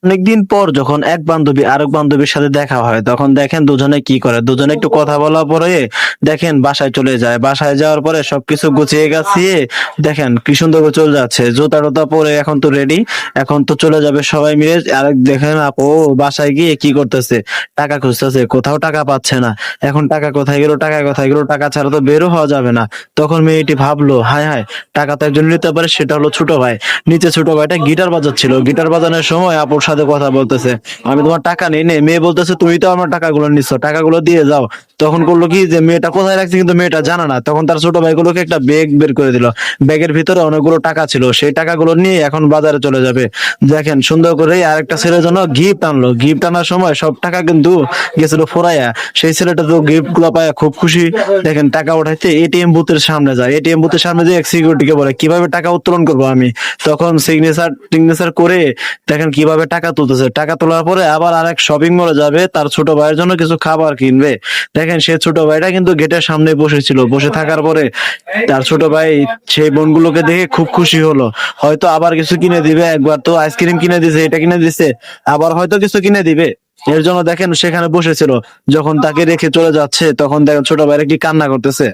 অনেকদিন পর যখন এক বান্ধবী আরেক বান্ধবীর সাথে দেখা হয় তখন দেখেন দুজনে কি করে, দুজনে একটু কথা বলার পরে দেখেন বাসায় চলে যায়। বাসায় যাওয়ার পরে সবকিছু গুছিয়ে গাছিয়ে দেখেন কি সুন্দর করে চলে যাচ্ছে, জুতা টুতা পরে এখন তো রেডি, এখন তো চলে যাবে সবাই মিলে। আরেক দেখেন আপু বাসায় গিয়ে কি করতেছে, টাকা খুঁজতেছে, কোথাও টাকা পাচ্ছে না। এখন টাকা কোথায় গেল, টাকা কোথায় গেল, টাকা ছাড়া তো বেরো হওয়া যাবে না। তখন মেয়েটি ভাবলো, হায় হায়, টাকা তো একজন নিতে পারে, সেটা হলো ছোট ভাই। নিচে ছোট ভাইটা গিটার বাজাচ্ছিল, গিটার বাজানোর সময় আপুর সাথে কথা বলতেছে, আমি তোমার টাকা নেই নে। মেয়ে বলতেছে তুমি তো আমার টাকাগুলো নিচ্ছ, টাকাগুলো দিয়ে যাও। তখন করলো কি যে মেয়েটা কোথায় রাখছে কিন্তু মেয়েটা জানা না। তখন তার ছোট ভাইগুলোকে একটা ব্যাগ বের করে দিল, ব্যাগের ভিতরে অনেকগুলো টাকা ছিল, সেই টাকাগুলো নিয়ে এখন বাজারে চলে যাবে। দেখেন সুন্দর করে আরেকটা ছেলের জন্য গিফট আনলো, গিফট আনার সময় সব টাকা কিন্তু গেছিল ফোরাইয়া। সেই ছেলেটা তো গিফট গুলো পায় খুব খুশি। দেখেন টাকা উঠাইতে এটিএম বুথের সামনে যায়, এটিএম বুথের সামনে যে সিকিউরিটিকে বলে কিভাবে টাকা উত্তোলন করবো আমি। তখন সিগনেচার টিগনেচার করে দেখেন কিভাবে টাকা তুলতেছে। টাকা তোলার পরে আবার আরেক শপিং মলে যাবে, তার ছোট ভাইয়ের জন্য কিছু খাবার কিনবে। দেখেন সে ছোট ভাইটা কিন্তু গেটের সামনে বসেছিল, বসে থাকার পরে তার ছোট ভাই সেই বোনগুলোকে দেখে খুব খুশি হলো। হয়তো আবার কিছু কিনে দিবে, একবার তো আইসক্রিম কিনে দিছে, এটা কিনে দিছে, আবার হয়তো কিছু কিনে দিবে। এর জন্য দেখেন সেখানে বসেছিল, যখন তাকে রেখে চলে যাচ্ছে তখন দেখেন ছোট ভাইরা কি কান্না করতেছে।